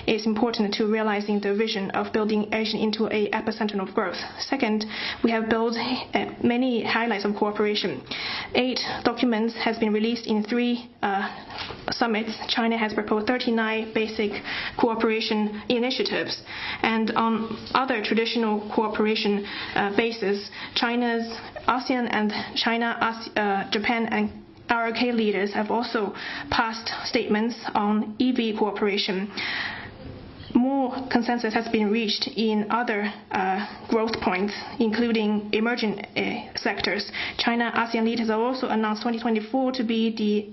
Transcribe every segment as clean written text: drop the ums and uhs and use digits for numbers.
is important to realizing the vision of building ASEAN into an epicenter of growth. Second, we have built many highlights of cooperation. 8 documents has been released in 3 summits. China has proposed 39 basic cooperation initiatives. And on other traditional cooperation bases, China's ASEAN and Japan and ROK leaders have also passed statements on EV cooperation. More consensus has been reached in other growth points, including emerging sectors. China-ASEAN leaders have also announced 2024 to be the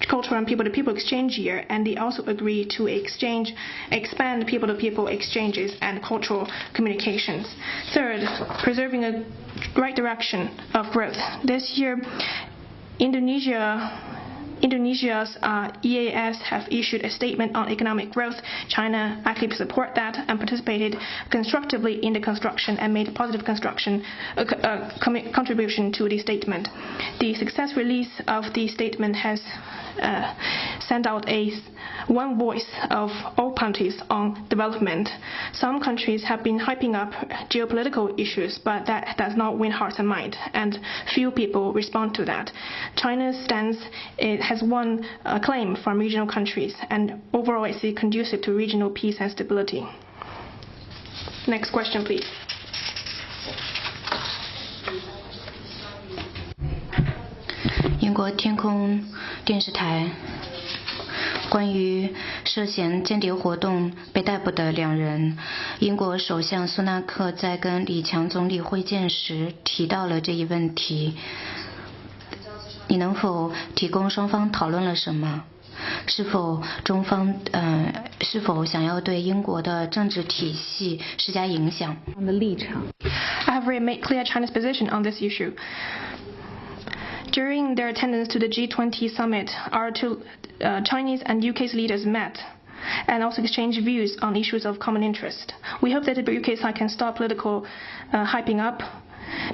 cultural and people-to-people exchange year, and they also agree to expand people-to-people exchanges and cultural communications. Third, preserving a right direction of growth. This year, Indonesia's EAS have issued a statement on economic growth. China actively support that and participated constructively in the construction and made a positive contribution to the statement. The success release of the statement has sent out one voice of all countries on development. Some countries have been hyping up geopolitical issues, but that does not win hearts and minds, and few people respond to that. China's stance has won acclaim from regional countries, and overall it's conducive to regional peace and stability. Next question, please. 英国天空电视台关于涉嫌间谍活动被逮捕的2人，英国首相苏纳克在跟李强总理会见时提到了这一问题。你能否提供双方讨论了什么？是否中方是否想要对英国的政治体系施加影响？ I have already made clear China's position on this issue. During their attendance to the G20 summit, our two Chinese and UK's leaders met and also exchanged views on issues of common interest. We hope that the UK side can stop political hyping up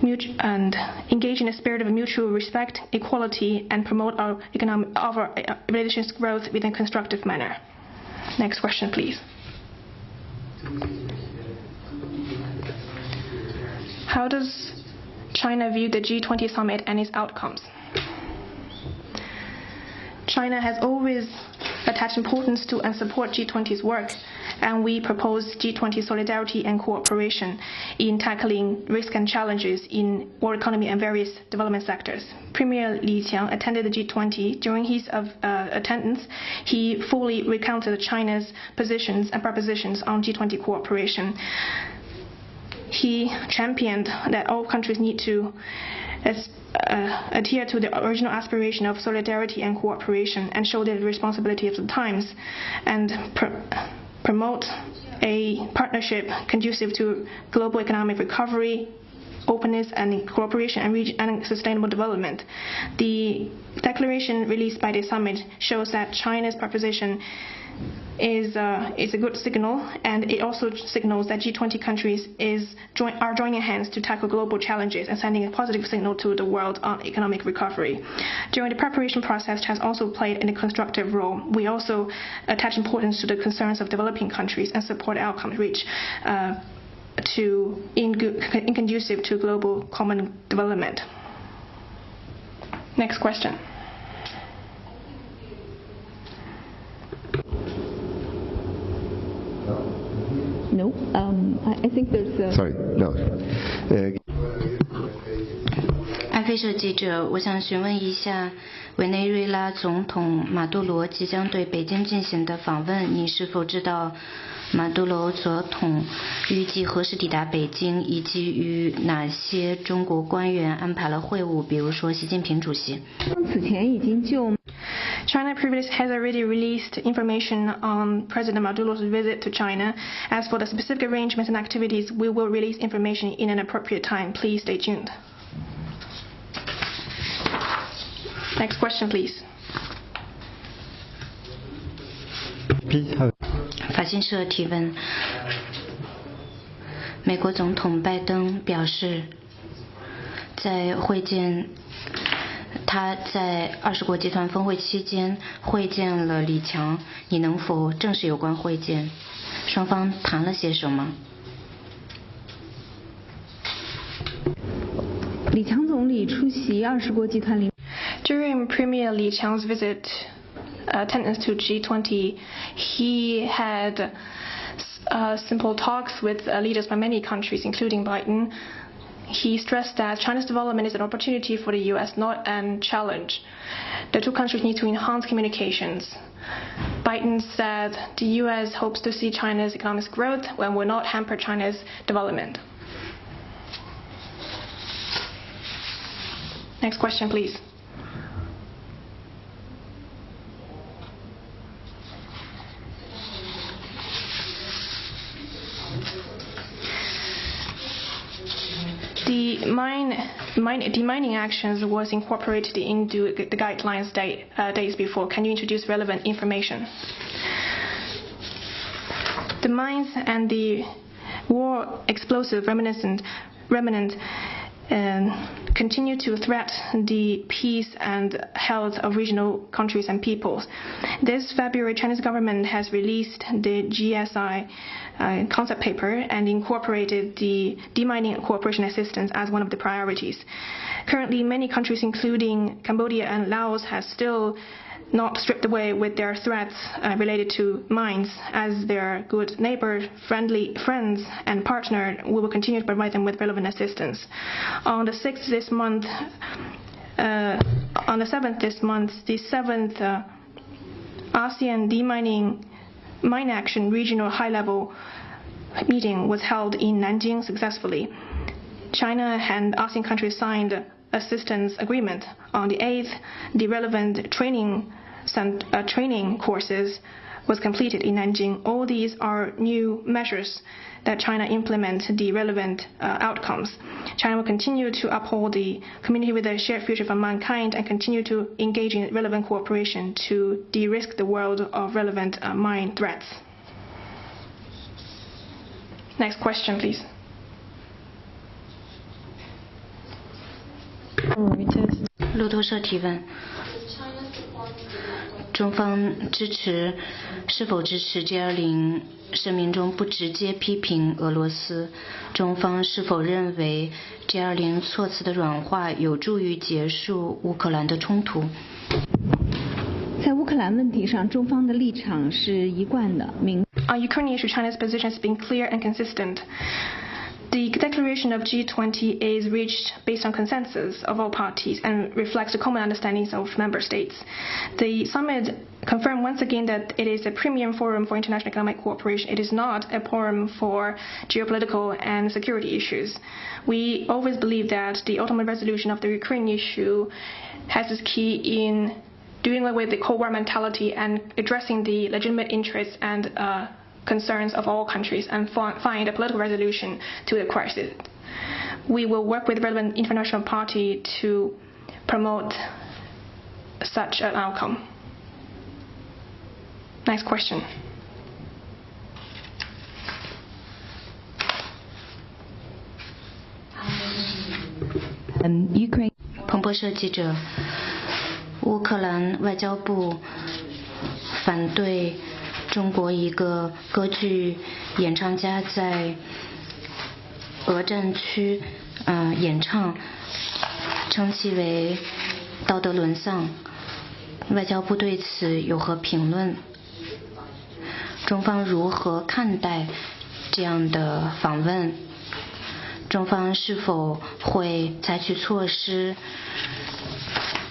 and engage in a spirit of mutual respect, equality, and promote our relations growth within a constructive manner. Next question, please. How does China view the G20 summit and its outcomes? China has always attached importance to and support G20's work, and we propose G20 solidarity and cooperation in tackling risks and challenges in world economy and various development sectors. Premier Li Qiang attended the G20. During his attendance, he fully recounted China's positions and propositions on G20 cooperation. He championed that all countries need to adhere to the original aspiration of solidarity and cooperation and show the responsibility of the times and promote a partnership conducive to global economic recovery, openness and cooperation and sustainable development. The declaration released by the summit shows that China's proposition is a good signal, and it also signals that G20 countries are joining hands to tackle global challenges and sending a positive signal to the world on economic recovery. During the preparation process, China has also played a constructive role. We also attach importance to the concerns of developing countries and support outcomes reached conducive to global common development. Next question. No, I think there's a... Sorry, no. 安非社记者，我想询问一下，委内瑞拉总统马杜罗即将对北京进行的访问，你是否知道马杜罗总统预计何时抵达北京，以及与哪些中国官员安排了会晤，比如说习近平主席？此前已经就 China previously has already released information on President Maduro's visit to China. As for the specific arrangements and activities, we will release information in an appropriate time. Please stay tuned. Next question, please. 法新社提问：美国总统拜登表示，他在20国集团峰会期间会见了李强，你能否证实有关会见？双方谈了些什么？李强总理出席20国集团领。During Premier Li Qiang's visit, attendance to G20, he had simple talks with leaders from many countries, including Biden. He stressed that China's development is an opportunity for the U.S., not a challenge. The two countries need to enhance communications. Biden said the U.S. hopes to see China's economic growth and will not hamper China's development. Next question, please. The demining actions was incorporated into the guidelines days before. Can you introduce relevant information? The mines and the war explosive remnant continue to threaten the peace and health of regional countries and peoples. This February, Chinese government has released the GSI concept paper and incorporated the demining cooperation assistance as one of the priorities. Currently, many countries, including Cambodia and Laos, have still not stripped away with their threats related to mines. As their good neighbor, friendly friends, and partner, we will continue to provide them with relevant assistance. On the 7th this month, the 7th ASEAN demining mine action regional high-level meeting was held in Nanjing successfully. China and ASEAN countries signed assistance agreement. On the 8th, the relevant training courses was completed in Nanjing. All these are new measures that China implement the relevant outcomes. China will continue to uphold the community with a shared future for mankind and continue to engage in relevant cooperation to de-risk the world of relevant mine threats. Next question, please. Reuters. 路透社提问：中方是否支持 G20 声明中不直接批评俄罗斯？中方是否认为 G20 措辞的软化有助于结束乌克兰的冲突？在乌克兰问题上，中方的立场是一贯的明。On Ukraine issue, China's position has been clear and consistent. The declaration of G20 is reached based on consensus of all parties and reflects the common understandings of member states. The summit confirmed once again that it is a premium forum for international economic cooperation. It is not a forum for geopolitical and security issues. We always believe that the ultimate resolution of the Ukraine issue has its key in doing away with the Cold War mentality and addressing the legitimate interests and concerns of all countries and find a political resolution to the crisis. We will work with relevant international party to promote such an outcome. Next question. Ukraine. 彭博社记者：乌克兰外交部反对中国一个歌剧演唱家在俄战区演唱，称其为道德沦丧。外交部对此有何评论？中方如何看待这样的访问？中方是否会采取措施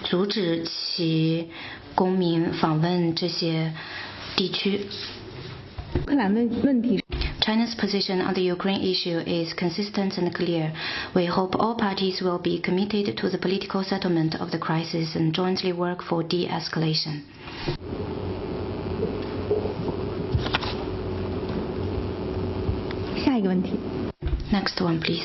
阻止其公民访问这些地区？乌克兰问题。China's position on the Ukraine issue is consistent and clear. We hope all parties will be committed to the political settlement of the crisis and jointly work for de-escalation. 下一个问题。Next one, please.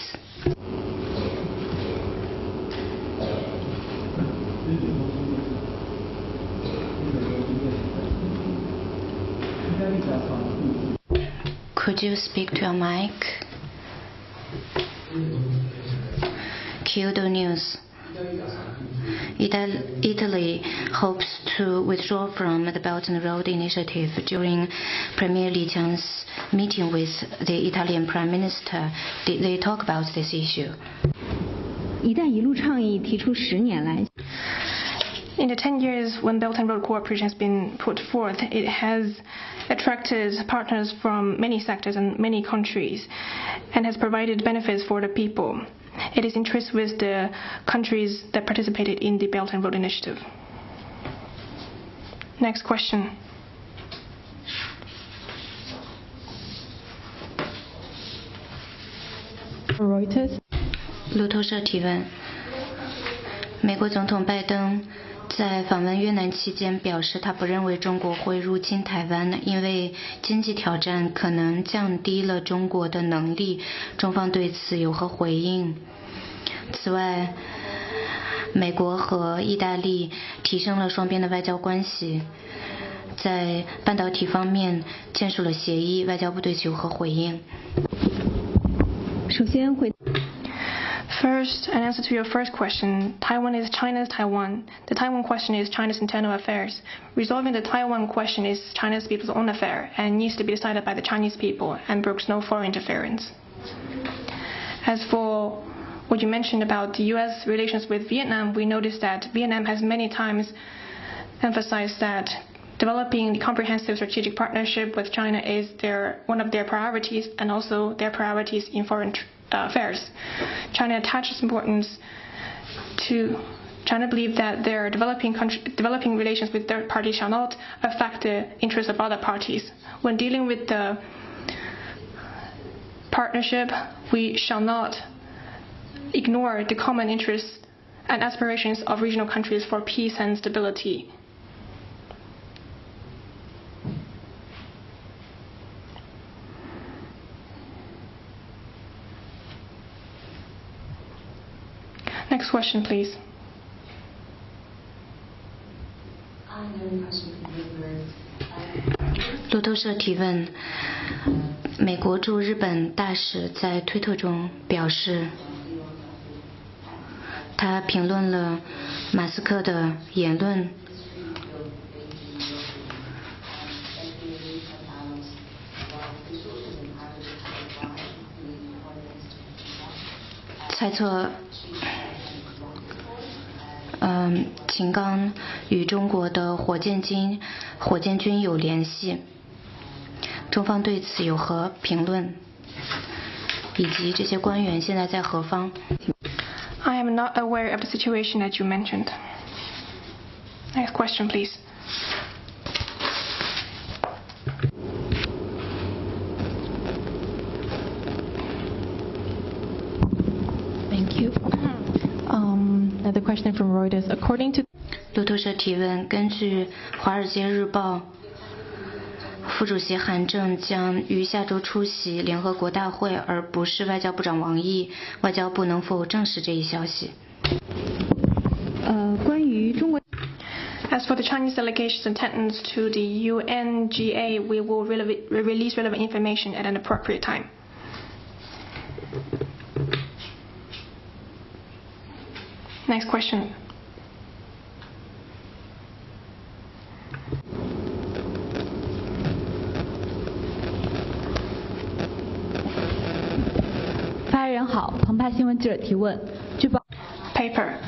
Could you speak to your mic? Kyodo News. Italy hopes to withdraw from the Belt and Road Initiative. During Premier Li Qiang's meeting with the Italian Prime Minister, did they talk about this issue? 一带一路倡议提出10年来。In the 10 years when Belt and Road cooperation has been put forth, it has attracted partners from many sectors and many countries and has provided benefits for the people. It is interest with the countries that participated in the Belt and Road Initiative. Next question. Reuters. 路透社提问：美国总统拜登在访问越南期间表示，他不认为中国会入侵台湾，因为经济挑战可能降低了中国的能力。中方对此有何回应？此外，美国和意大利提升了双边的外交关系，在半导体方面签署了协议，外交部对此有何回应？首先会。First, an answer to your first question. Taiwan is China's Taiwan. The Taiwan question is China's internal affairs. Resolving the Taiwan question is China's people's own affair and needs to be decided by the Chinese people and brooks no foreign interference. As for what you mentioned about the U.S. relations with Vietnam, we noticed that Vietnam has many times emphasized that developing a comprehensive strategic partnership with China is one of their priorities and also their priorities in foreign affairs. China attaches importance to China believes that their developing relations with third parties shall not affect the interests of other parties. When dealing with the partnership, we shall not ignore the common interests and aspirations of regional countries for peace and stability. Next question, please. 路透社提问：美国驻日本大使在推特中表示，他评论了马斯克的言论，猜测秦刚与中国的火箭军有联系，中方对此有何评论？以及这些官员现在在何方？ I am not aware of the situation that you mentioned. Next question, please. Thank you. Another question from Reuters. According to 路透社提问：根据《华尔街日报》，副主席韩正将于下周出席联合国大会，而不是外交部长王毅。外交部能否证实这一消息？关于中国。 As for the Chinese delegation's attendance to the UNGA, we will release relevant information at an appropriate time. Next question. Paper.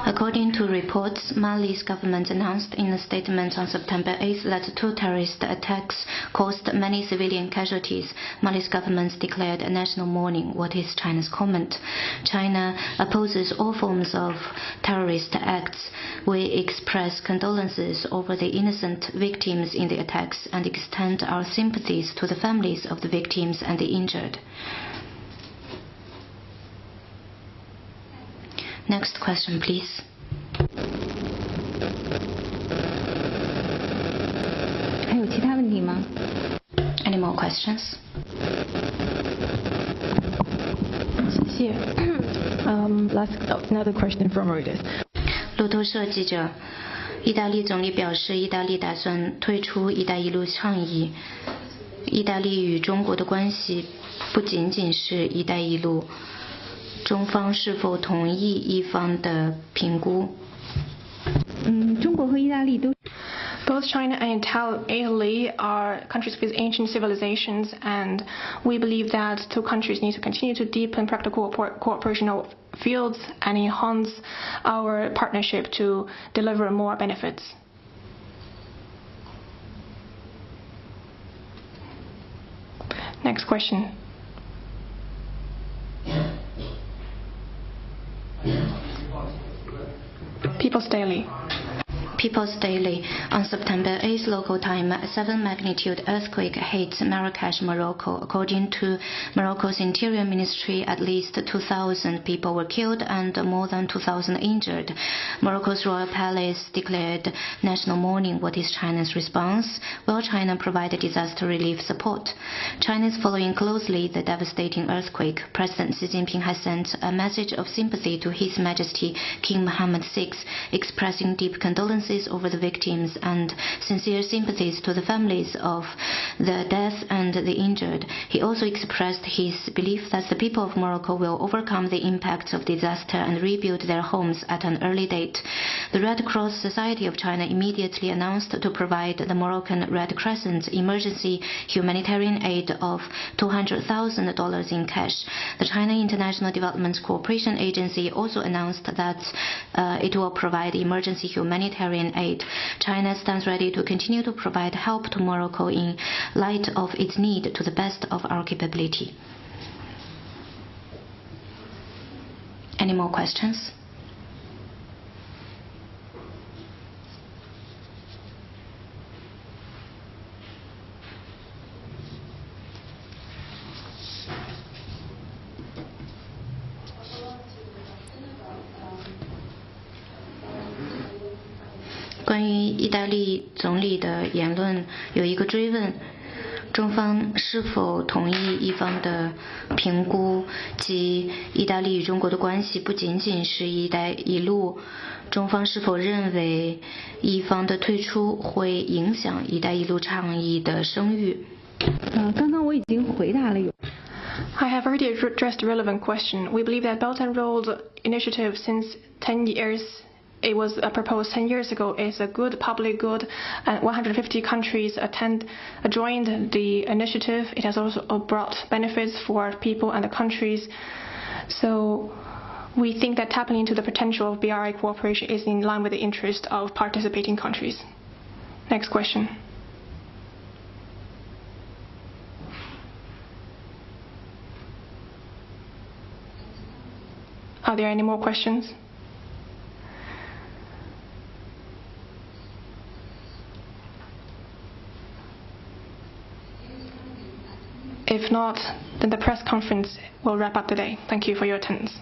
According to reports, Mali's government announced in a statement on September 8 that 2 terrorist attacks caused many civilian casualties. Mali's government declared a national mourning. What is China's comment? China opposes all forms of terrorist acts. We express condolences over the innocent victims in the attacks and extend our sympathies to the families of the victims and the injured. Next question, please. Any more questions? Another question from Reuters. 路透社记者：意大利总理表示，意大利打算退出“一带一路”倡议。意大利与中国的关系不仅仅是“一带一路”。中方是否同意一方的评估？中国和意大利都。Both China and Italy are countries with ancient civilizations, and we believe that two countries need to continue to deepen practical cooperation of fields and enhance our partnership to deliver more benefits. Next question. People's Daily. People's Daily. On September 8th local time, 7 magnitude earthquake hit Marrakesh, Morocco. According to Morocco's Interior Ministry, at least 2,000 people were killed and more than 2,000 injured. Morocco's royal palace declared national mourning. What is China's response? Will China provide disaster relief support? China is following closely the devastating earthquake. President Xi Jinping has sent a message of sympathy to His Majesty King Mohammed VI, expressing deep condolences over the victims and sincere sympathies to the families of the dead and the injured. He also expressed his belief that the people of Morocco will overcome the impacts of disaster and rebuild their homes at an early date. The Red Cross Society of China immediately announced to provide the Moroccan Red Crescent emergency humanitarian aid of $200,000 in cash. The China International Development Cooperation Agency also announced that it will provide emergency humanitarian aid. China stands ready to continue to provide help to Morocco in light of its need to the best of our capability. Any more questions?关于意大利总理的言论有一个追问，中方是否同意一方的评估，即意大利与中国的关系不仅仅是一带一路，中方是否认为一方的退出会影响一带一路倡议的声誉？刚刚我已经回答了有。I have already addressed a relevant question. We believe that Belt and Road Initiative since 10 years it was proposed 10 years ago, is a good public good, and 150 countries joined the initiative. It has also brought benefits for people and the countries. So we think that tapping into the potential of BRI cooperation is in line with the interest of participating countries. Next question. Are there any more questions? If not, then the press conference will wrap up the day. Thank you for your attendance.